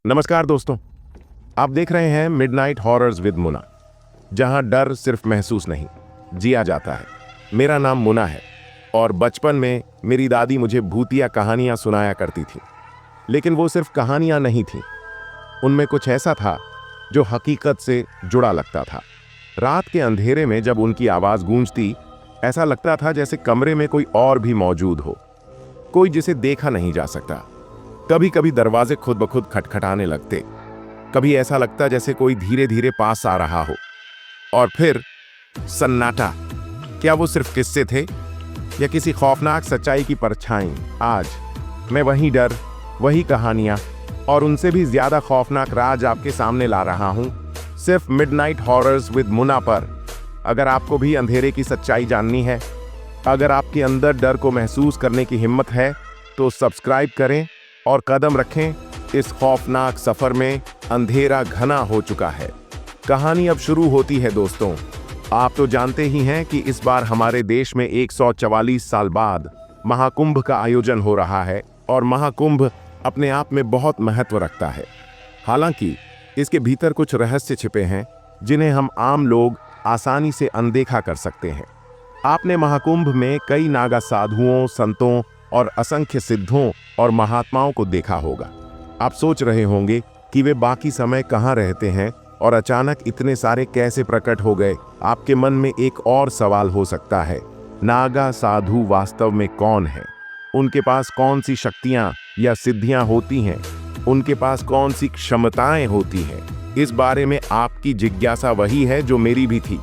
नमस्कार दोस्तों। आप देख रहे हैं मिडनाइट हॉरर्स विद मुना, जहां डर सिर्फ महसूस नहीं, जिया जाता है। मेरा नाम मुना है और बचपन में मेरी दादी मुझे भूतिया कहानियां सुनाया करती थी। लेकिन वो सिर्फ कहानियां नहीं थीं, उनमें कुछ ऐसा था जो हकीकत से जुड़ा लगता था। रात के अंधेरे में जब उनकी आवाज गूंजती, ऐसा लगता था जैसे कमरे में कोई और भी मौजूद हो, कोई जिसे देखा नहीं जा सकता। कभी कभी दरवाजे खुद ब खुद खटखटाने लगते, कभी ऐसा लगता जैसे कोई धीरे धीरे पास आ रहा हो। और फिर सन्नाटा। क्या वो सिर्फ किस्से थे या किसी खौफनाक सच्चाई की परछाई? आज मैं वही डर, वही कहानियां और उनसे भी ज्यादा खौफनाक राज आपके सामने ला रहा हूं, सिर्फ मिडनाइट हॉरर्स विद मुना पर। अगर आपको भी अंधेरे की सच्चाई जाननी है, अगर आपके अंदर डर को महसूस करने की हिम्मत है, तो सब्सक्राइब करें और कदम रखें इस खौफनाक सफर में। अंधेरा घना हो चुका है, कहानी अब शुरू होती है। दोस्तों, आप तो जानते ही हैं कि इस बार हमारे देश में 144 साल बाद महाकुंभ का आयोजन हो रहा है और महाकुंभ अपने आप में बहुत महत्व रखता है। हालांकि इसके भीतर कुछ रहस्य छिपे हैं जिन्हें हम आम लोग आसानी से अनदेखा कर सकते हैं। आपने महाकुंभ में कई नागा साधुओं, संतों और असंख्य सिद्धों और महात्माओं को देखा होगा। आप सोच रहे होंगे कि वे बाकी समय कहाँ रहते हैं और अचानक इतने सारे कैसे प्रकट हो गए। आपके मन में एक और सवाल हो सकता है, नागा साधु वास्तव में कौन है? उनके पास कौन सी शक्तियां या सिद्धियां होती हैं? उनके पास कौन सी क्षमताएं होती हैं? इस बारे में आपकी जिज्ञासा वही है जो मेरी भी थी।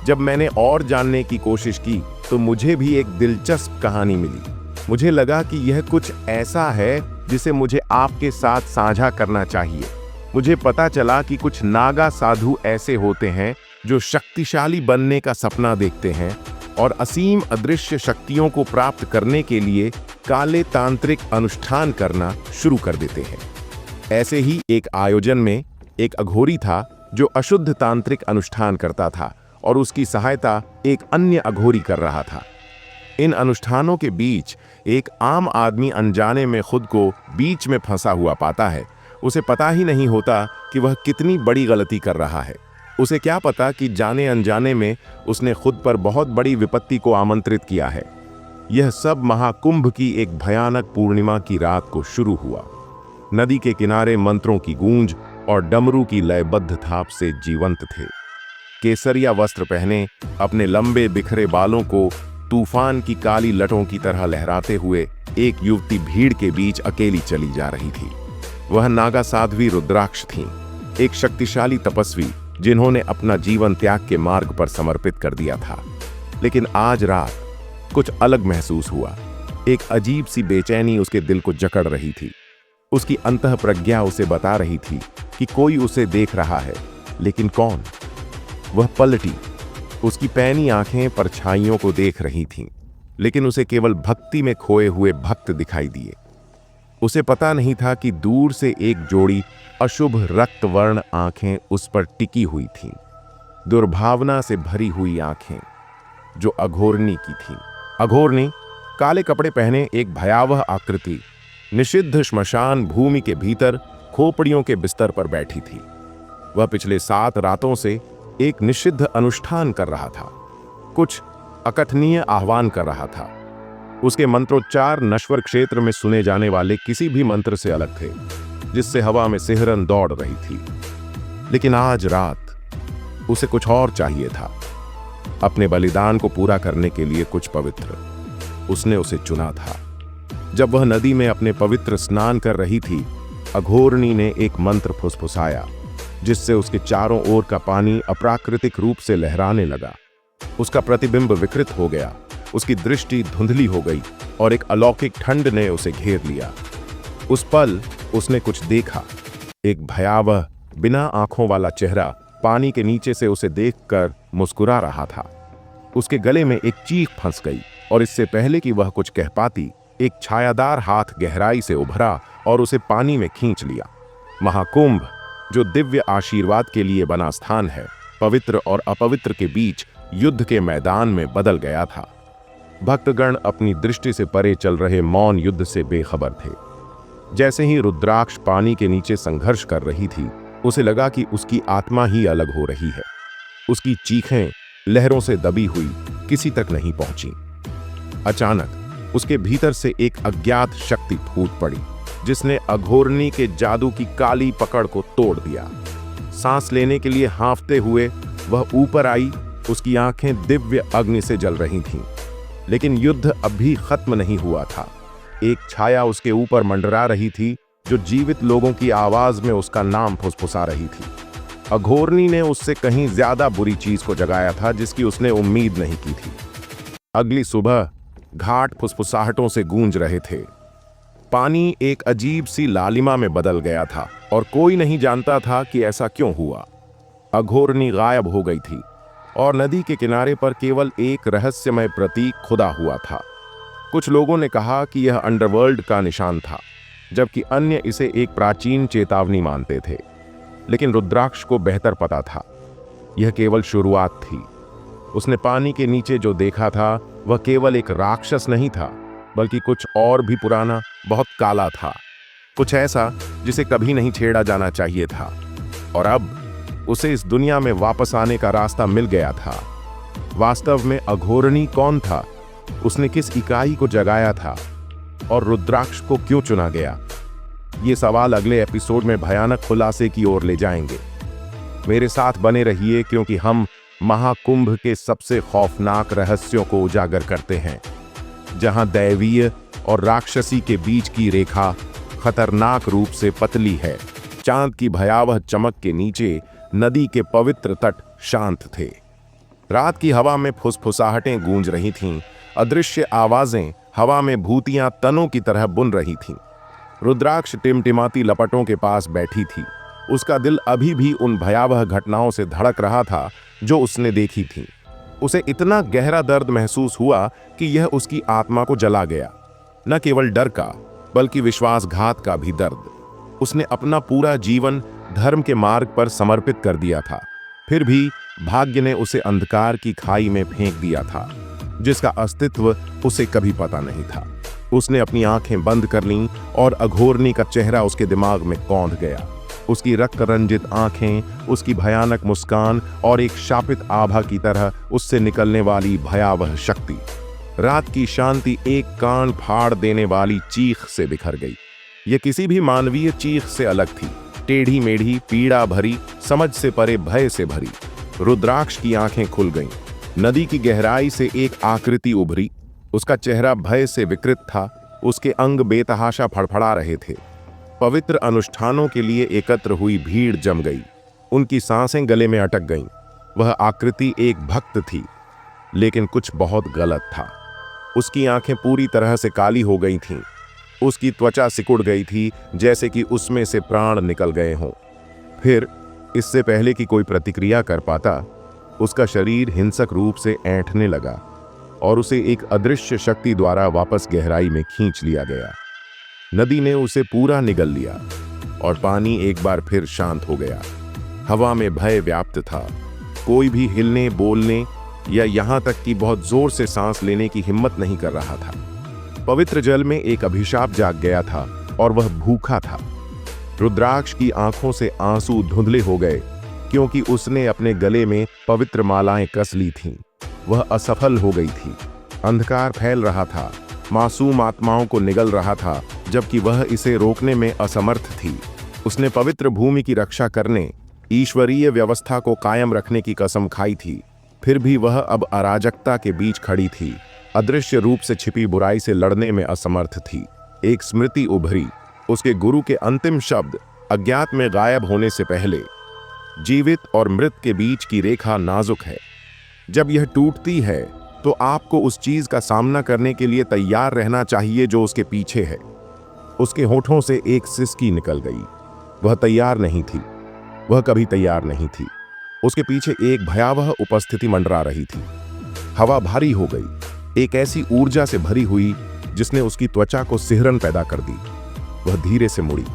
जब मैंने और जानने की कोशिश की तो मुझे भी एक दिलचस्प कहानी मिली। मुझे लगा कि यह कुछ ऐसा है जिसे मुझे आपके साथ साझा करना चाहिए। मुझे पता चला कि कुछ नागा साधु ऐसे होते हैं जो शक्तिशाली बनने का सपना देखते हैं और असीम अदृश्य शक्तियों को प्राप्त करने के लिए काले तांत्रिक अनुष्ठान करना शुरू कर देते हैं। ऐसे ही एक आयोजन में एक अघोरी था जो अशुद्ध तांत्रिक अनुष्ठान करता था और उसकी सहायता एक अन्य अघोरी कर रहा था। इन अनुष्ठानों के बीच एक आम आदमी अनजाने में खुद को बीच में फंसा हुआ पाता है। उसे पता ही नहीं होता कि वह कितनी बड़ी गलती कर रहा है। उसे क्या पता कि जाने अनजाने में उसने खुद पर बहुत बड़ी विपत्ति को आमंत्रित किया है। यह सब महाकुंभ की एक भयानक पूर्णिमा की रात को शुरू हुआ। नदी के किनारे मंत्रों की गूंज और डमरू की लयबद्ध थाप से जीवंत थे। केसरिया वस्त्र पहने, अपने लंबे बिखरे बालों को तूफान की काली लटों की तरह लहराते हुए एक युवती भीड़ के बीच अकेली चली जा रही थी। वह नागा साध्वी रुद्राक्ष थीं, एक शक्तिशाली तपस्वी जिन्होंने अपना जीवन त्याग के मार्ग पर समर्पित कर दिया था। लेकिन आज रात कुछ अलग महसूस हुआ। एक अजीब सी बेचैनी उसके दिल को जकड़ रही थी। उसकी अंतः प्रज्ञा उसे बता रही थी कि कोई उसे देख रहा है, लेकिन कौन? वह पलटी। उसकी पैनी आंखें परछाइयों को देख रही थीं, लेकिन उसे केवल भक्ति में खोए हुए भक्त दिखाई दिए। उसे पता नहीं था कि दूर से एक जोड़ी अशुभ रक्तवर्ण आंखें उस पर टिकी हुई थीं, दुर्भावना से भरी हुई आंखें जो अघोरनी की थीं। अघोरनी, काले कपड़े पहने, एक भयावह आकृति, निषिद्ध श्मशान भूमि के भीतर खोपड़ियों के बिस्तर पर बैठी थी। वह पिछले 7 रातों से एक निषिद्ध अनुष्ठान कर रहा था, कुछ अकथनीय आह्वान कर रहा था। उसके मंत्रोच्चार नश्वर क्षेत्र में सुने जाने वाले किसी भी मंत्र से अलग थे, जिससे हवा में सिहरन दौड़ रही थी। लेकिन आज रात उसे कुछ और चाहिए था, अपने बलिदान को पूरा करने के लिए कुछ पवित्र। उसने उसे चुना था। जब वह नदी में अपने पवित्र स्नान कर रही थी, अघोरनी ने एक मंत्र फुसफुसाया, जिससे उसके चारों ओर का पानी अप्राकृतिक रूप से लहराने लगा। उसका प्रतिबिंब विकृत हो गया, उसकी दृष्टि धुंधली हो गई और एक अलौकिक ठंड ने उसे घेर लिया। उस पल उसने कुछ देखा, एक भयावह बिना आंखों वाला चेहरा पानी के नीचे से उसे देखकर मुस्कुरा रहा था। उसके गले में एक चीख फंस गई और इससे पहले कि वह कुछ कह पाती, एक छायादार हाथ गहराई से उभरा और उसे पानी में खींच लिया। महाकुंभ, जो दिव्य आशीर्वाद के लिए बना स्थान है, पवित्र और अपवित्र के बीच युद्ध के मैदान में बदल गया था। भक्तगण अपनी दृष्टि से परे चल रहे मौन युद्ध से बेखबर थे। जैसे ही रुद्राक्ष पानी के नीचे संघर्ष कर रही थी, उसे लगा कि उसकी आत्मा ही अलग हो रही है। उसकी चीखें लहरों से दबी हुई किसी तक नहीं पहुंची। अचानक उसके भीतर से एक अज्ञात शक्ति फूट पड़ी, जिसने अघोरनी के जादू की काली पकड़ को तोड़ दिया। सांस लेने के लिए हांफते हुए वह ऊपर आई। उसकी आंखें दिव्य अग्नि से जल रही थीं, लेकिन युद्ध अभी खत्म नहीं हुआ था। एक छाया उसके ऊपर मंडरा रही थी, जो जीवित लोगों की आवाज में उसका नाम फुसफुसा रही थी। अघोरनी ने उससे कहीं ज्यादा बुरी चीज को जगाया था, जिसकी उसने उम्मीद नहीं की थी। अगली सुबह घाट फुसफुसाहटों से गूंज रहे थे। पानी एक अजीब सी लालिमा में बदल गया था और कोई नहीं जानता था कि ऐसा क्यों हुआ। अघोरनी गायब हो गई थी और नदी के किनारे पर केवल एक रहस्यमय प्रतीक खुदा हुआ था। कुछ लोगों ने कहा कि यह अंडरवर्ल्ड का निशान था, जबकि अन्य इसे एक प्राचीन चेतावनी मानते थे। लेकिन रुद्राक्ष को बेहतर पता था, यह केवल शुरुआत थी। उसने पानी के नीचे जो देखा था वह केवल एक राक्षस नहीं था, बल्कि कुछ और भी पुराना, बहुत काला था। कुछ ऐसा जिसे कभी नहीं छेड़ा जाना चाहिए था। और अब उसे इस दुनिया में वापस आने का रास्ता मिल गया था। वास्तव में अघोरनी कौन था? उसने किस इकाई को जगाया था? और रुद्राक्ष को क्यों चुना गया? ये सवाल अगले एपिसोड में भयानक खुलासे की ओर ले जाएंगे। मेरे साथ बने रहिए, क्योंकि हम महाकुंभ के सबसे खौफनाक रहस्यों को उजागर करते हैं, जहां दैवीय और राक्षसी के बीच की रेखा खतरनाक रूप से पतली है। चांद की भयावह चमक के नीचे नदी के पवित्र तट शांत थे। रात की हवा में फुसफुसाहटें गूंज रही थीं। अदृश्य आवाजें हवा में भूतियां तनों की तरह बुन रही थीं। रुद्राक्ष टिमटिमाती लपटों के पास बैठी थी। उसका दिल अभी भी उन भयावह घटनाओं से धड़क रहा था जो उसने देखी थीं। उसे इतना गहरा दर्द महसूस हुआ कि यह उसकी आत्मा को जला गया। न केवल डर का, बल्कि विश्वासघात का भी दर्द। उसने अपना पूरा जीवन धर्म के मार्ग पर समर्पित कर दिया था, फिर भी भाग्य ने उसे अंधकार की खाई में फेंक दिया था, जिसका अस्तित्व उसे कभी पता नहीं था। उसने अपनी आंखें बंद कर लीं और अघोरनी का चेहरा उसके दिमाग में कौंध गया। उसकी रक्त रंजित आंखें, उसकी भयानक मुस्कान और एक शापित आभा की तरह उससे निकलने वाली भयावह शक्ति। रात की शांति एक कान फाड़ देने वाली चीख से बिखर गई। यह किसी भी मानवीय चीख से अलग थी, टेढ़ी मेढ़ी, पीड़ा भरी, समझ से परे भय से भरी। रुद्राक्ष की आंखें खुल गईं। नदी की गहराई से एक आकृति उभरी। उसका चेहरा भय से विकृत था। उसके अंग बेतहाशा फड़फड़ा रहे थे। पवित्र अनुष्ठानों के लिए एकत्र हुई भीड़ जम गई। उनकी सांसें गले में अटक गईं। वह आकृति एक भक्त थी, लेकिन कुछ बहुत गलत था। उसकी आंखें पूरी तरह से काली हो गई थीं। उसकी त्वचा सिकुड़ गई थी, जैसे कि उसमें से प्राण निकल गए हों। फिर, इससे पहले कि कोई प्रतिक्रिया कर पाता, उसका शरीर हिंसक रूप से ऐंठने लगा और उसे एक अदृश्य शक्ति द्वारा वापस गहराई में खींच लिया गया। नदी ने उसे पूरा निगल लिया और पानी एक बार फिर शांत हो गया। हवा में भय व्याप्त था। कोई भी हिलने, बोलने या यहाँ तक कि बहुत जोर से सांस लेने की हिम्मत नहीं कर रहा था। पवित्र जल में एक अभिशाप जाग गया था और वह भूखा था। रुद्राक्ष की आंखों से आंसू धुंधले हो गए, क्योंकि उसने अपने गले में पवित्र मालाएं कस ली थीं। वह असफल हो गई थी। अंधकार फैल रहा था, मासूम आत्माओं को निगल रहा था, जबकि वह इसे रोकने में असमर्थ थी। उसने पवित्र भूमि की रक्षा करने, ईश्वरीय व्यवस्था को कायम रखने की कसम खाई थी। फिर भी वह अब अराजकता के बीच खड़ी थी, अदृश्य रूप से छिपी बुराई से लड़ने में असमर्थ थी। एक स्मृति उभरी। उसके गुरु के अंतिम शब्द अज्ञात में गायब होने से पहले, जीवित और मृत के बीच की रेखा नाजुक है। जब यह टूटती है तो आपको उस चीज का सामना करने के लिए तैयार रहना चाहिए जो उसके पीछे है। उसके होठों से एक सिसकी निकल गई। वह तैयार नहीं थी। वह कभी तैयार नहीं थी। उसके पीछे एक भयावह उपस्थिति मंडरा रही थी। हवा भारी हो गई, एक ऐसी ऊर्जा से भरी हुई जिसने उसकी त्वचा को सिहरन पैदा कर दी। वह धीरे से मुड़ी।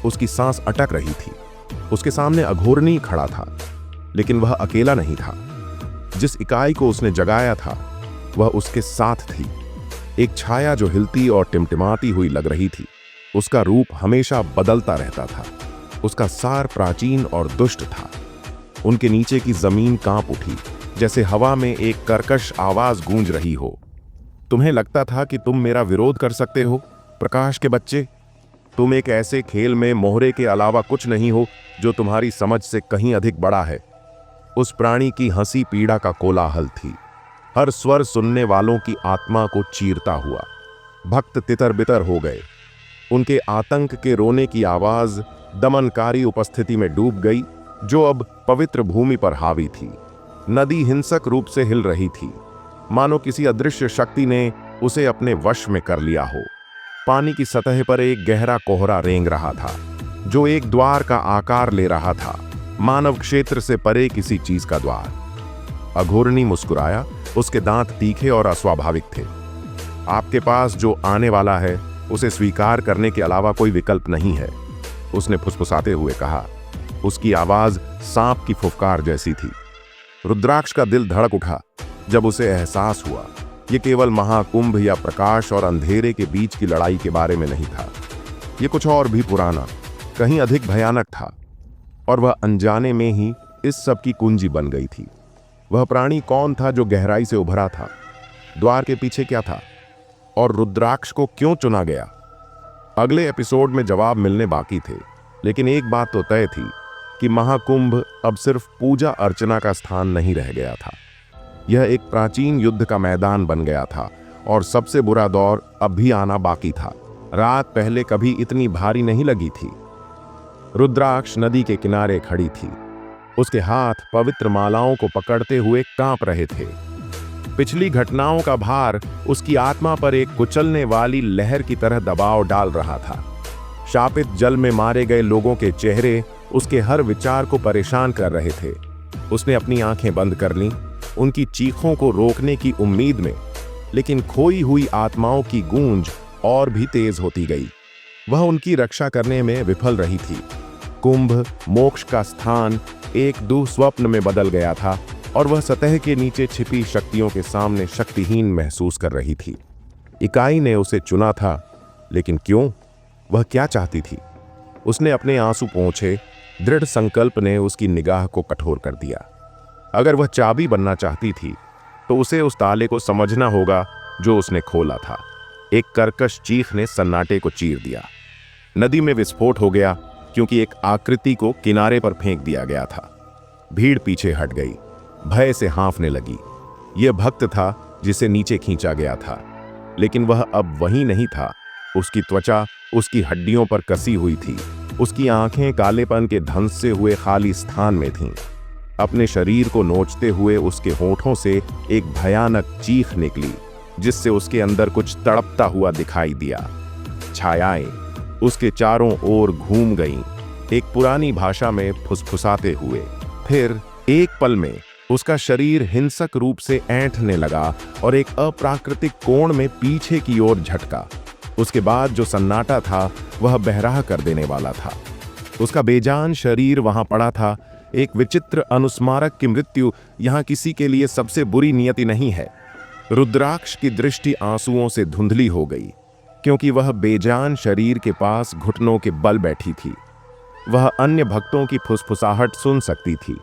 उसकी सांस अटक रही थी। उसके सामने अघोरनी खड़ा था, लेकिन वह अकेला नहीं था। जिस इकाई को उसने जगाया था वह उसके साथ थी। एक छाया जो हिलती और टिमटिमाती हुई लग रही थी। उसका रूप हमेशा बदलता रहता था। उसका सार प्राचीन और दुष्ट था। उनके नीचे की जमीन कांप उठी, जैसे हवा में एक कर्कश आवाज गूंज रही हो। तुम्हें लगता था कि तुम मेरा विरोध कर सकते हो, प्रकाश के बच्चे? तुम एक ऐसे खेल में मोहरे के अलावा कुछ नहीं हो जो तुम्हारी समझ से कहीं अधिक बड़ा है। उस प्राणी की हंसी पीड़ा का कोलाहल थी, हर स्वर सुनने वालों की आत्मा को चीरता हुआ। भक्त तितर बितर हो गए। उनके आतंक के रोने की आवाज दमनकारी उपस्थिति में डूब गई, जो अब पवित्र भूमि पर हावी थी। नदी हिंसक रूप से हिल रही थी, मानो किसी अदृश्य शक्ति ने उसे अपने वश में कर लिया हो। पानी की सतह पर एक गहरा कोहरा रेंग रहा था, जो एक द्वार का आकार ले रहा था, मानव क्षेत्र से परे किसी चीज का द्वार। अघोरनी मुस्कुराया, उसके दांत तीखे और अस्वाभाविक थे। आपके पास जो आने वाला है उसे स्वीकार करने के अलावा कोई विकल्प नहीं है, उसने फुसफुसाते हुए कहा। उसकी आवाज सांप की फुफकार जैसी थी। रुद्राक्ष का दिल धड़क उठा जब उसे एहसास हुआ ये केवल महाकुंभ या प्रकाश और अंधेरे के बीच की लड़ाई के बारे में नहीं था। ये कुछ और भी पुराना, कहीं अधिक भयानक था, और वह अनजाने में ही इस सब की कुंजी बन गई थी। वह प्राणी कौन था जो गहराई से उभरा था? द्वार के पीछे क्या था? और रुद्राक्ष को क्यों चुना गया? अगले एपिसोड में जवाब मिलने बाकी थे, लेकिन एक बात तो तय थी कि महाकुंभ अब सिर्फ पूजा अर्चना का स्थान नहीं रह गया था। यह एक प्राचीन युद्ध का मैदान बन गया था, और सबसे बुरा दौर अब भी आना बाकी था। रात पहले कभी इतनी भारी नहीं लगी थी। रुद्राक्ष नदी के किनारे खड़ी थी। उसके हाथ पवित्र मालाओं को पकड़ते हुए कांप रहे थे। पिछली घटनाओं का भार उसकी आत्मा पर एक कुचलने वाली लहर की तरह दबाव डाल रहा था। शापित जल में मारे गए लोगों के चेहरे उसके हर विचार को परेशान कर रहे थे। उसने अपनी आंखें बंद कर लीं, उनकी चीखों को रोकने की उम्मीद में, लेकिन खोई हुई आत्माओं की गूंज और भी तेज होती गई। वह उनकी रक्षा करने में विफल रही थी। कुंभ, मोक्ष का स्थान, एक दुःस्वप्न में बदल गया था, और वह सतह के नीचे छिपी शक्तियों के सामने शक्तिहीन महसूस कर रही थी। इकाई ने उसे चुना था, लेकिन क्यों? वह क्या चाहती थी? उसने अपने आंसू पोंछे। दृढ़ संकल्प ने उसकी निगाह को कठोर कर दिया। अगर वह चाबी बनना चाहती थी तो उसे उस ताले को समझना होगा जो उसने खोला था। एक कर्कश चीख ने सन्नाटे को चीर दिया। नदी में विस्फोट हो गया, क्योंकि एक आकृति को किनारे पर फेंक दिया गया था। भीड़ पीछे हट गई, भय से हाँफने लगी। यह भक्त था जिसे नीचे खींचा गया था, लेकिन वह अब वहीं नहीं था। उसकी त्वचा उसकी हड्डियों पर कसी हुई थी। उसकी आंखें कालेपन के धंसे हुए खाली स्थान में थीं। अपने शरीर को नोचते हुए उसके होठों से एक भयानक चीख निकली, जिससे उसके अंदर कुछ तड़पता हुआ दिखाई दिया। छायाएं उसके चारों ओर घूम गईं, एक पुरानी भाषा में फुसफुसाते हुए। फिर एक पल में उसका शरीर हिंसक रूप से ऐंठने लगा और एक अप्राकृतिक कोण में पीछे की ओर झटका। उसके बाद जो सन्नाटा था वह बहराह कर देने वाला था। उसका बेजान शरीर वहां पड़ा था, एक विचित्र अनुस्मारक की मृत्यु यहां किसी के लिए सबसे बुरी नियति नहीं है। रुद्राक्ष की दृष्टि आंसुओं से धुंधली हो गई, क्योंकि वह बेजान शरीर के पास घुटनों के बल बैठी थी। वह अन्य भक्तों की फुसफुसाहट सुन सकती थी,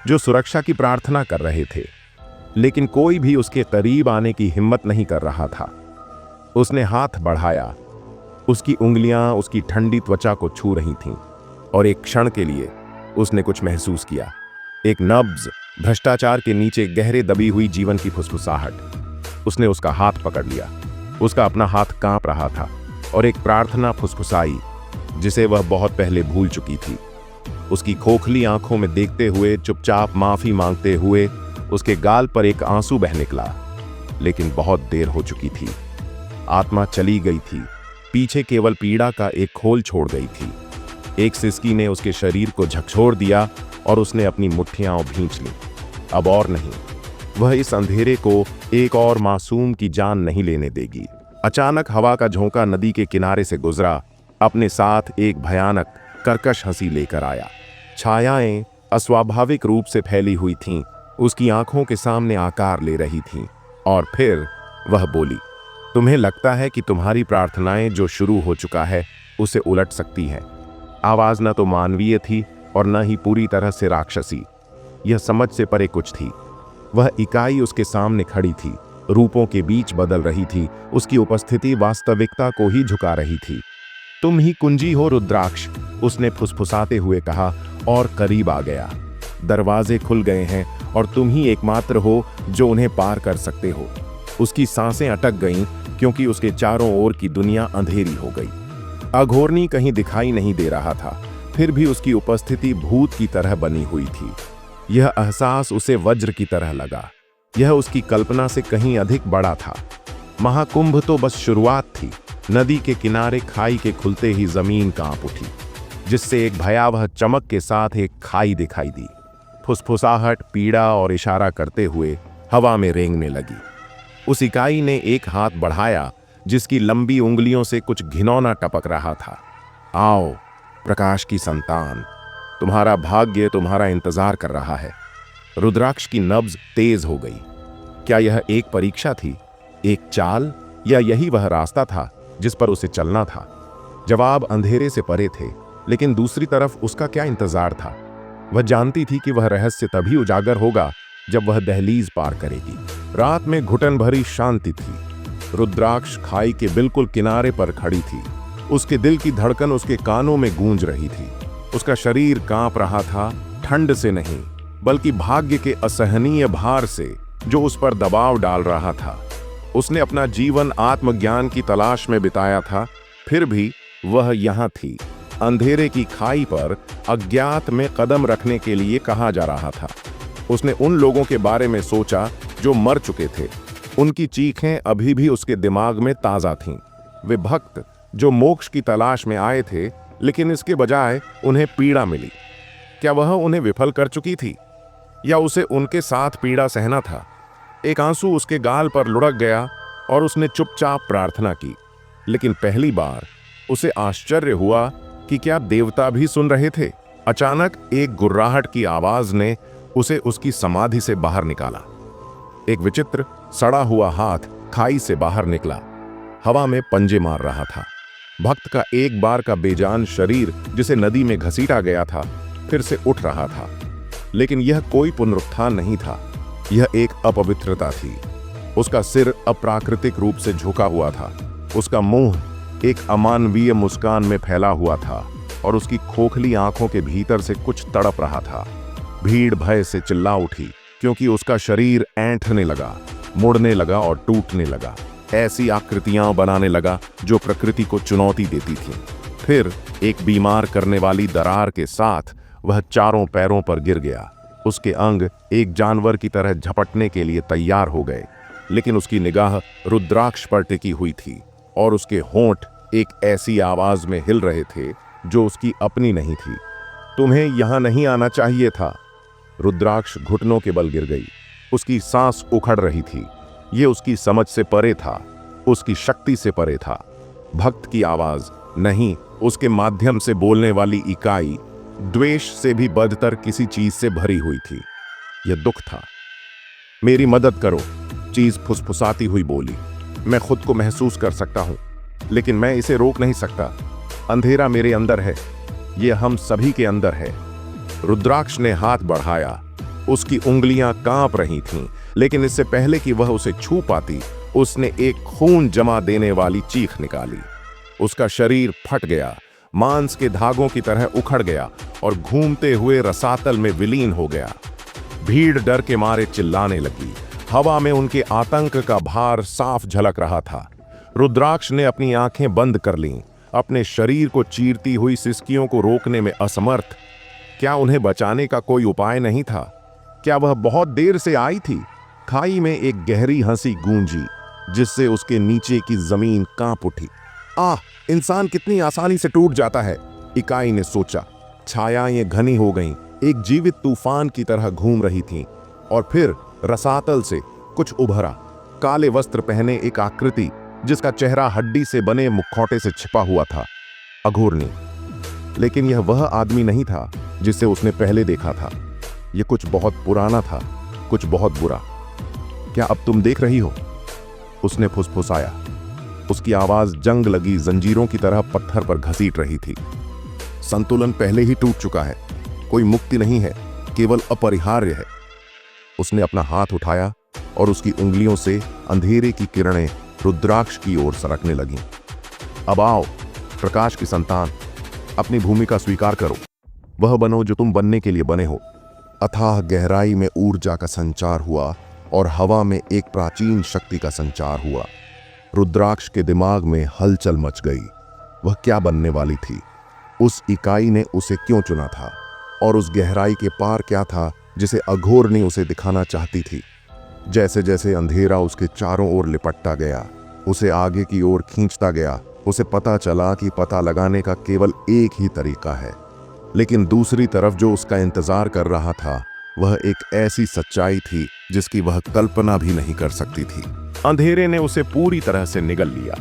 जो सुरक्षा की प्रार्थना कर रहे थे, लेकिन कोई भी उसके करीब आने की हिम्मत नहीं कर रहा था। उसने हाथ बढ़ाया। उसकी उंगलियां उसकी ठंडी त्वचा को छू रही थीं, और एक क्षण के लिए उसने कुछ महसूस किया। एक नब्ज, भ्रष्टाचार के नीचे गहरे दबी हुई जीवन की फुसफुसाहट। उसने उसका हाथ पकड़ लिया। उसका अपना हाथ कांप रहा था, और एक प्रार्थना फुसफुसाई जिसे वह बहुत पहले भूल चुकी थी। उसकी खोखली आंखों में देखते हुए, चुपचाप माफी मांगते हुए, उसके गाल पर एक आंसू बह निकला। लेकिन बहुत देर हो चुकी थी। आत्मा चली गई थी। पीछे केवल पीड़ा का एक खोल छोड़ गई थी। एक सिसकी ने उसके शरीर को झकझोर दिया, और उसने अपनी मुट्ठियां भींच ली। अब और नहीं, वह इस अंधेरे को एक और मासूम की जान नहीं लेने देगी। अचानक हवा का झोंका नदी के किनारे से गुजरा, अपने साथ एक भयानक कर्कश हंसी लेकर आया। छायाएं अस्वाभाविक रूप से फैली हुई थीं, उसकी आंखों के सामने आकार ले रही थीं, और फिर वह बोली, तुम्हें लगता है कि तुम्हारी प्रार्थनाएं जो शुरू हो चुका है उसे उलट सकती है। आवाज न तो मानवीय थी और न ही पूरी तरह से राक्षसी। यह समझ से परे कुछ थी। वह इकाई उसके सामने खड़ी थी, रूपों के बीच बदल रही थी। उसकी उपस्थिति वास्तविकता को ही झुका रही थी। तुम ही कुंजी हो रुद्राक्ष, उसने फुसफुसाते हुए कहा और करीब आ गया। दरवाजे खुल गए हैं और तुम ही एकमात्र हो जो उन्हें पार कर सकते हो। उसकी सांसें अटक गईं क्योंकि उसके चारों ओर की दुनिया अंधेरी हो गई। अघोरनी कहीं दिखाई नहीं दे रहा था, फिर भी उसकी उपस्थिति भूत की तरह बनी हुई थी। यह एहसास उसे वज्र की तरह लगा। यह उसकी कल्पना से कहीं अधिक बड़ा था। महाकुंभ तो बस शुरुआत थी। नदी के किनारे खाई के खुलते ही जमीन कांप उठी, जिससे एक भयावह चमक के साथ एक खाई दिखाई दी। फुसफुसाहट, पीड़ा और इशारा करते हुए हवा में रेंगने लगी। उस इकाई ने एक हाथ बढ़ाया जिसकी लंबी उंगलियों से कुछ घिनौना टपक रहा था। आओ प्रकाश की संतान, तुम्हारा भाग्य तुम्हारा इंतजार कर रहा है। रुद्राक्ष की नब्ज तेज हो गई। क्या यह एक परीक्षा थी, एक चाल, या यही वह रास्ता था जिस पर उसे चलना था? जवाब अंधेरे से परे थे, लेकिन दूसरी तरफ उसका क्या इंतजार था? वह जानती थी कि वह रहस्य तभी उजागर होगा जब वह दहलीज पार करेगी। रात में घुटन भरी शांति थी। रुद्राक्ष खाई के बिल्कुल किनारे पर खड़ी थी। उसके दिल की धड़कन उसके कानों में गूंज रही थी। उसका शरीर कांप रहा था, ठंड से नहीं बल्कि भाग्य के असहनीय भार से जो उस पर दबाव डाल रहा था। उसने अपना जीवन आत्मज्ञान की तलाश में बिताया था, फिर भी वह यहाँ थी, अंधेरे की खाई पर अज्ञात में कदम रखने के लिए कहा जा रहा था। उसने उन लोगों के बारे में सोचा जो मर चुके थे। उनकी चीखें अभी भी उसके दिमाग में ताजा थीं। वे भक्त जो मोक्ष की तलाश में आए थे, लेकिन इसके बजाय उन्हें पीड़ा मिली। क्या वह उन्हें विफल कर चुकी थी, या उसे उनके साथ पीड़ा सहना था? एक आंसू उसके गाल पर लुढ़क गया और उसने चुपचाप प्रार्थना की। लेकिन पहली बार उसे आश्चर्य हुआ कि क्या देवता भी सुन रहे थे। अचानक एक गुर्राहट की आवाज ने उसे उसकी समाधि से बाहर निकाला। एक विचित्र सड़ा हुआ हाथ खाई से बाहर निकला, हवा में पंजे मार रहा था। भक्त का एक बार का बेजान शरीर जिसे नदी में घसीटा गया था फिर से उठ रहा था, लेकिन यह कोई पुनरुत्थान नहीं था। यह एक अपवित्रता थी। उसका सिर अप्राकृतिक रूप से झुका हुआ था। उसका मुंह एक अमानवीय मुस्कान में फैला हुआ था और उसकी खोखली आंखों के भीतर से कुछ तड़प रहा था। भीड़ भय से चिल्ला उठी क्योंकि उसका शरीर ऐंठने लगा, मुड़ने लगा और टूटने लगा। ऐसी आकृतियां बनाने लगा जो प्रकृति को चुनौती देती थीं। फिर एक बीमार करने वाली दरार के साथ वह चारों पैरों पर गिर गया। उसके अंग एक जानवर की तरह झपटने के लिए तैयार हो गए, लेकिन उसकी निगाह रुद्राक्ष पर टिकी हुई थी और उसके होंठ एक ऐसी आवाज में हिल रहे थे जो उसकी अपनी नहीं थी। तुम्हें यहां नहीं आना चाहिए था। रुद्राक्ष घुटनों के बल गिर गई। उसकी सांस उखड़ रही थी। ये उसकी समझ से परे था, उसकी शक्ति से परे था। भक्त की आवाज नहीं, उसके माध्यम से बोलने वाली इकाई द्वेष से भी बदतर किसी चीज से भरी हुई थी। यह दुख था। मेरी मदद करो, चीज फुसफुसाती हुई बोली। मैं खुद को महसूस कर सकता हूं, लेकिन मैं इसे रोक नहीं सकता। अंधेरा मेरे अंदर है, यह हम सभी के अंदर है। रुद्राक्ष ने हाथ बढ़ाया। उसकी उंगलियां कांप रही थीं, लेकिन इससे पहले कि वह उसे छू पाती, उसने एक खून जमा देने वाली चीख निकाली। उसका शरीर फट गया, मांस के धागों की तरह उखड़ गया और घूमते हुए रसातल में विलीन हो गया। भीड़ डर के मारे चिल्लाने लगी। हवा में उनके आतंक का भार साफ झलक रहा था। रुद्राक्ष ने अपनी आंखें बंद कर लीं, अपने शरीर को चीरती हुई सिसकियों को रोकने में असमर्थ। क्या उन्हें बचाने का कोई उपाय नहीं था? क्या वह बहुत देर से आई थी? खाई में एक गहरी हंसी गूंजी, जिससे उसके नीचे की जमीन कांप उठी। आह, इंसान कितनी आसानी से टूट जाता है, इकाई ने सोचा। छायाएं घनी हो गईं, एक जीवित तूफान की तरह घूम रही थीं, और फिर रसातल से कुछ उभरा। काले वस्त्र पहने एक आकृति जिसका चेहरा हड्डी से बने मुखौटे से छिपा हुआ था। अघोरनी। लेकिन यह वह आदमी नहीं था जिसे उसने पहले देखा था। यह कुछ बहुत पुराना था, कुछ बहुत बुरा। क्या अब तुम देख रही हो? उसने फुसफुसाया। उसकी आवाज जंग लगी जंजीरों की तरह पत्थर पर घसीट रही थी। संतुलन पहले ही टूट चुका है, कोई मुक्ति नहीं है, केवल अपरिहार्य है। उसने अपना हाथ उठाया और उसकी उंगलियों से अंधेरे की किरणें रुद्राक्ष की ओर सरकने लगीं। अब आओ प्रकाश की संतान, अपनी भूमिका स्वीकार करो, वह बनो जो तुम बनने के लिए बने हो। अथाह गहराई में ऊर्जा का संचार हुआ और हवा में एक प्राचीन शक्ति का संचार हुआ। रुद्राक्ष के दिमाग में हलचल मच गई। वह क्या बनने वाली थी? उस इकाई ने उसे क्यों चुना था? और उस गहराई के पार क्या था जिसे अघोरनी उसे दिखाना चाहती थी? जैसे जैसे अंधेरा उसके चारों ओर लिपटता गया, उसे आगे की ओर खींचता गया, उसे पता चला कि पता लगाने का केवल एक ही तरीका है। लेकिन दूसरी तरफ जो उसका इंतजार कर रहा था वह एक ऐसी सच्चाई थी जिसकी वह कल्पना भी नहीं कर सकती थी। अंधेरे ने उसे पूरी तरह से निगल लिया।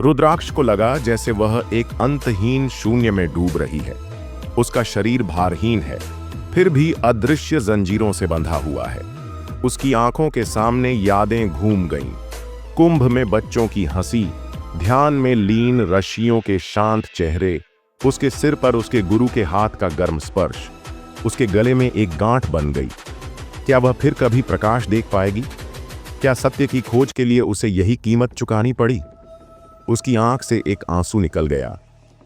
रुद्राक्ष को लगा जैसे वह एक अंतहीन शून्य में डूब रही है। उसका शरीर भारहीन है, फिर भी अदृश्य जंजीरों से बंधा हुआ है। उसकी आंखों के सामने यादें घूम गईं। कुंभ में बच्चों की हंसी, ध्यान में लीन ऋषियों के शांत चेहरे, उसके सिर पर उसके गुरु के हाथ का गर्म स्पर्श, उसके गले में एक गांठ बन गई। क्या वह फिर कभी प्रकाश देख पाएगी? क्या सत्य की खोज के लिए उसे यही कीमत चुकानी पड़ी? उसकी आंख से एक आंसू निकल गया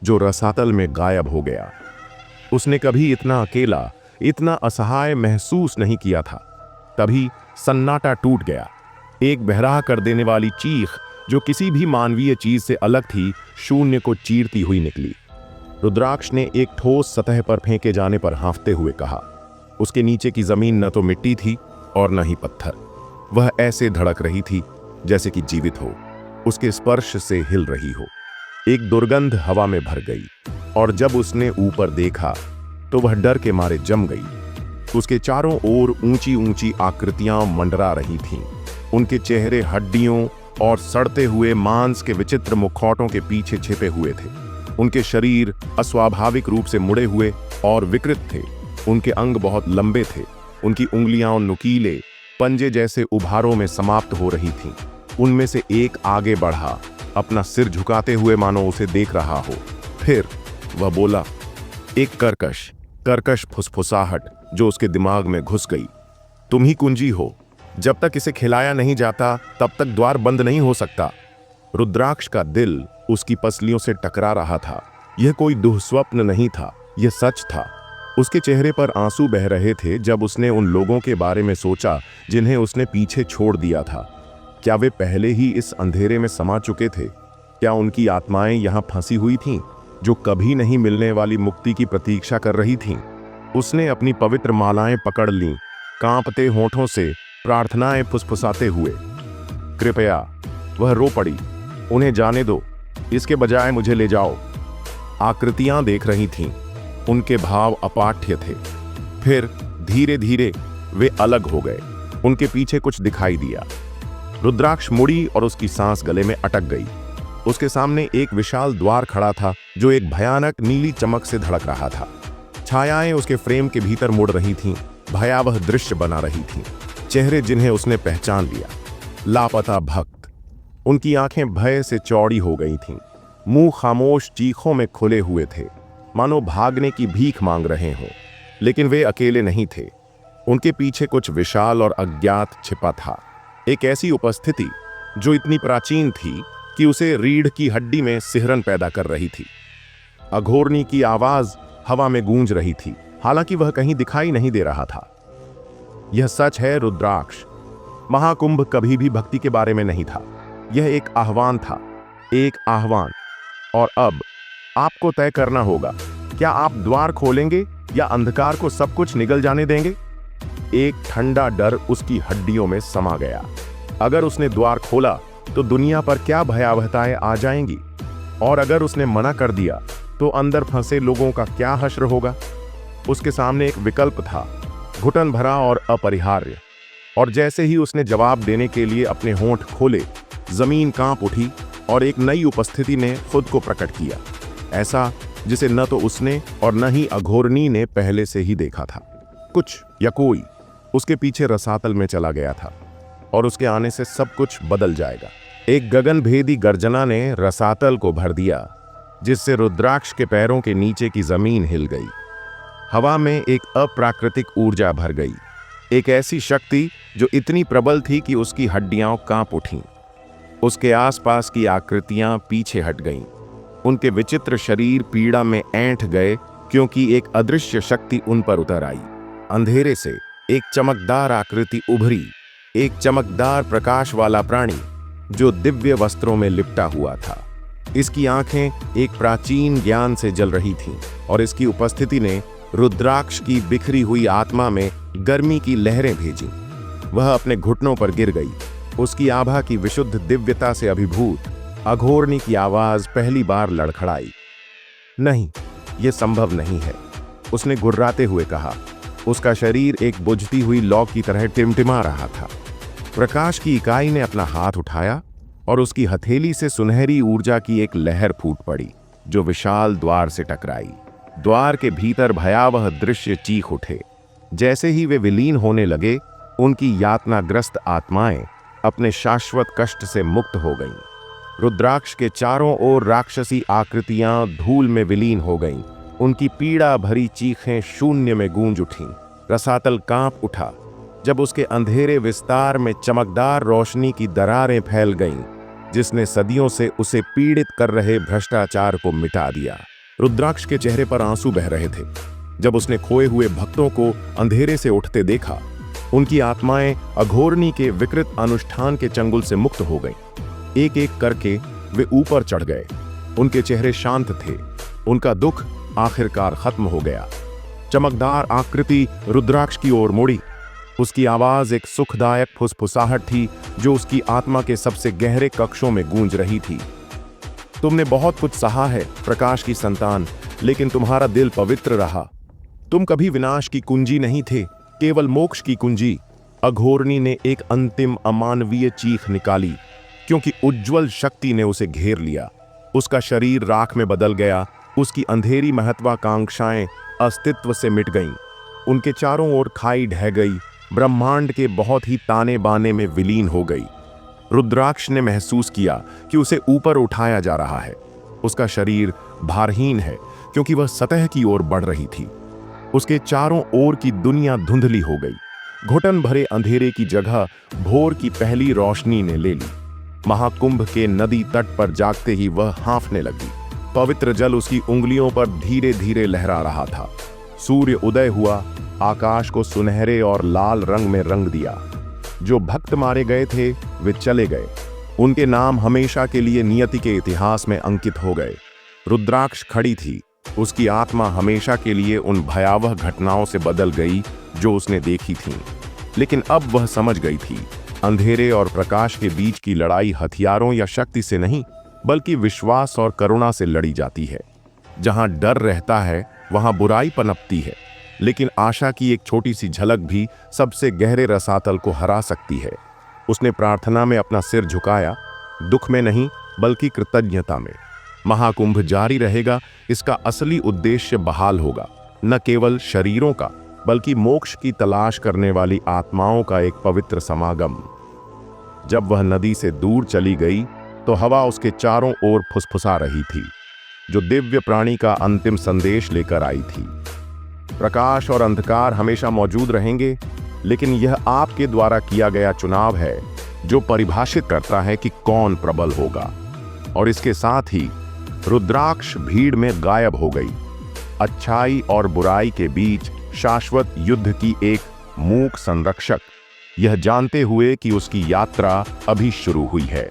जो रसातल में गायब हो गया। उसने कभी इतना अकेला, इतना असहाय महसूस नहीं किया था। तभी सन्नाटा टूट गया। एक बहरा कर देने वाली चीख जो किसी भी मानवीय चीज से अलग थी, शून्य को चीरती हुई निकली। रुद्राक्ष ने एक ठोस सतह पर फेंके जाने पर हाँफते हुए कहा। उसके नीचे की जमीन न तो मिट्टी थी और न ही पत्थर। वह ऐसे धड़क रही थी जैसे कि जीवित हो, उसके स्पर्श से हिल रही हो। एक दुर्गंध हवा में भर गई और जब उसने ऊपर देखा तो वह डर के मारे जम गई। उसके चारों ओर ऊंची ऊंची आकृतियां मंडरा रही थीं। उनके चेहरे हड्डियों और सड़ते हुए मांस के विचित्र मुखौटों के पीछे छिपे हुए थे। उनके शरीर अस्वाभाविक रूप से मुड़े हुए और विकृत थे। उनके अंग बहुत लंबे थे। उनकी उंगलियां नुकीले पंजे जैसे उभारों में समाप्त हो रही थीं। उनमें से एक आगे बढ़ा, अपना सिर झुकाते हुए मानो उसे देख रहा हो। फिर वह बोला, एक कर्कश फुसफुसाहट जो उसके दिमाग में घुस गई। तुम ही कुंजी हो। जब तक इसे खिलाया नहीं जाता तब तक द्वार बंद नहीं हो सकता। रुद्राक्ष का दिल उसकी पसलियों से टकरा रहा था। यह कोई दुःस्वप्न नहीं था, यह सच था। उसके चेहरे पर आंसू बह रहे थे जब उसने उन लोगों के बारे में सोचा जिन्हें उसने पीछे छोड़ दिया था। क्या वे पहले ही इस अंधेरे में समा चुके थे? क्या उनकी आत्माएं यहां फंसी हुई थीं, जो कभी नहीं मिलने वाली मुक्ति की प्रतीक्षा कर रही थीं? उसने अपनी पवित्र मालाएं पकड़ लीं, कांपते होठों से प्रार्थनाएं फुसफुसाते हुए। कृपया, वह रो पड़ी, उन्हें जाने दो, इसके बजाय मुझे ले जाओ। आकृतियां देख रही थीं, उनके भाव अपाठ्य थे। फिर धीरे धीरे वे अलग हो गए। उनके पीछे कुछ दिखाई दिया। रुद्राक्ष मुड़ी और उसकी सांस गले में अटक गई। उसके सामने एक विशाल द्वार खड़ा था जो एक भयानक नीली चमक से धड़क रहा था। छायाएं उसके फ्रेम के भीतर मुड़ रही थीं, भयावह दृश्य बना रही थीं। चेहरे जिन्हें उसने पहचान लिया, लापता भक्त। उनकी आंखें भय से चौड़ी हो गई थीं, मुंह खामोश चीखों में खुले हुए थे, मानो भागने की भीख मांग रहे हों। लेकिन वे अकेले नहीं थे। उनके पीछे कुछ विशाल और अज्ञात छिपा था। एक ऐसी उपस्थिति जो इतनी प्राचीन थी कि उसे रीढ़ की हड्डी में सिहरन पैदा कर रही थी। अघोरनी की आवाज हवा में गूंज रही थी, हालांकि वह कहीं दिखाई नहीं दे रहा था। यह सच है रुद्राक्ष, महाकुंभ कभी भी भक्ति के बारे में नहीं था। यह एक आह्वान था, एक आह्वान। और अब आपको तय करना होगा, क्या आप द्वार खोलेंगे या अंधकार को सब कुछ निगल जाने देंगे? एक ठंडा डर उसकी हड्डियों में समा गया। अगर उसने द्वार खोला तो दुनिया पर क्या भयावहताएं आ जाएंगी, और अगर उसने मना कर दिया तो अंदर फंसे लोगों का क्या हश्र होगा? उसके सामने एक विकल्प था, घुटन भरा और अपरिहार्य। और जैसे ही उसने जवाब देने के लिए अपने होंठ खोले, जमीन कांप उठी और एक नई उपस्थिति ने खुद को प्रकट किया, ऐसा जिसे न तो उसने और न ही अघोरनी ने पहले से ही देखा था। कुछ या कोई उसके पीछे रसातल में चला गया था और उसके आने से सब कुछ बदल जाएगा। एक गगनभेदी गर्जना ने रसातल को भर दिया, जिससे रुद्राक्ष के पैरों के नीचे की जमीन हिल गई। हवा में एक अप्राकृतिक ऊर्जा भर गई, एक ऐसी शक्ति जो इतनी प्रबल थी कि उसकी हड्डियां कांप उठीं। उसके आसपास की आकृतियां पीछे हट गईं। उनके विचित्र शरीर पीड़ा में ऐंठ गए, क्योंकि एक अदृश्य शक्ति उन पर उतर आई। अंधेरे से एक चमकदार आकृति उभरी, एक चमकदार प्रकाश वाला प्राणी जो दिव्य वस्त्रों में लिपटा हुआ था। इसकी आंखें एक प्राचीन ज्ञान से जल रही थीं, और इसकी उपस्थिति ने रुद्राक्ष की बिखरी हुई आत्मा में गर्मी की लहरें भेजीं। वह अपने घुटनों पर गिर गई, उसकी आभा की विशुद्ध दिव्यता से अभिभूत। अघोरनी की आवाज पहली बार लड़खड़ाई। नहीं, यह संभव नहीं है, उसने गुर्राते हुए कहा। उसका शरीर एक बुझती हुई लौ की तरह टिमटिमा रहा था। प्रकाश की इकाई ने अपना हाथ उठाया और उसकी हथेली से सुनहरी ऊर्जा की एक लहर फूट पड़ी, जो विशाल द्वार से टकराई। द्वार के भीतर भयावह दृश्य चीख उठे। जैसे ही वे विलीन होने लगे, उनकी यातनाग्रस्त आत्माएं अपने शाश्वत कष्ट से मुक्त हो गईं। रुद्राक्ष के चारों ओर राक्षसी आकृतियां धूल में विलीन हो गईं। उनकी पीड़ा भरी चीखें शून्य में गूंज उठीं। रसातल कांप उठा जब उसके अंधेरे विस्तार में चमकदार रोशनी की दरारें फैल गईं, जिसने सदियों से उसे पीड़ित कर रहे भ्रष्टाचार को मिटा दिया। रुद्राक्ष के चेहरे पर आंसू बह रहे थे जब उसने खोए हुए भक्तों को अंधेरे से उठते देखा। उनकी आत्माएं अघोरनी के विकृत अनुष्ठान के चंगुल से मुक्त हो गईं। एक एक करके वे ऊपर चढ़ गए। उनके चेहरे शांत थे। उनका दुख आखिरकार खत्म हो गया। चमकदार आकृति रुद्राक्ष की ओर मुड़ी। उसकी आवाज एक सुखदायक फुसफुसाहट थी, जो उसकी आत्मा के सबसे गहरे कक्षों में गूंज रही थी। तुमने बहुत कुछ सहा है, प्रकाश की संतान, लेकिन तुम्हारा दिल पवित्र रहा। तुम कभी विनाश की कुंजी नहीं थे, केवल मोक्ष की कुंजी। अघोरनी ने एक अंतिम अमानवीय चीख निकाली, क्योंकि उज्ज्वल शक्ति ने उसे घेर लिया। उसका शरीर राख में बदल गया। उसकी अंधेरी महत्वाकांक्षाएं अस्तित्व से मिट गईं। उनके चारों ओर खाई ढह गई, ब्रह्मांड के बहुत ही ताने बाने में विलीन हो गई। रुद्राक्ष ने महसूस किया कि उसे ऊपर उठाया जा रहा है। उसका शरीर भारहीन है, क्योंकि वह सतह की ओर बढ़ रही थी। उसके चारों ओर की दुनिया धुंधली हो गई। घुटन भरे अंधेरे की जगह भोर की पहली रोशनी ने ले ली। महाकुंभ के नदी तट पर जागते ही वह हाँफने लगी। पवित्र जल उसकी उंगलियों पर धीरे धीरे लहरा रहा था। सूर्य उदय हुआ, आकाश को सुनहरे और लाल रंग में रंग दिया। जो भक्त मारे गए थे वे चले गए। उनके नाम हमेशा के लिए नियति के इतिहास में अंकित हो गए। रुद्राक्ष खड़ी थी। उसकी आत्मा हमेशा के लिए उन भयावह घटनाओं से बदल गई जो उसने देखी थीं। लेकिन अब वह समझ गई थी, अंधेरे और प्रकाश के बीच की लड़ाई हथियारों या शक्ति से नहीं, बल्कि विश्वास और करुणा से लड़ी जाती है। जहां डर रहता है वहां बुराई पनपती है, लेकिन आशा की एक छोटी सी झलक भी सबसे गहरे रसातल को हरा सकती है। उसने प्रार्थना में अपना सिर झुकाया, दुख में नहीं बल्कि कृतज्ञता में। महाकुंभ जारी रहेगा, इसका असली उद्देश्य बहाल होगा, न केवल शरीरों का बल्कि मोक्ष की तलाश करने वाली आत्माओं का एक पवित्र समागम। जब वह नदी से दूर चली गई तो हवा उसके चारों ओर फुसफुसा रही थी, जो दिव्य प्राणी का अंतिम संदेश लेकर आई थी। प्रकाश और अंधकार हमेशा मौजूद रहेंगे, लेकिन यह आपके द्वारा किया गया चुनाव है जो परिभाषित करता है कि कौन प्रबल होगा। और इसके साथ ही रुद्राक्ष भीड़ में गायब हो गई। अच्छाई और बुराई के बीच शाश्वत युद्ध की एक मूक संरक्षक, यह जानते हुए कि उसकी यात्रा अभी शुरू हुई है।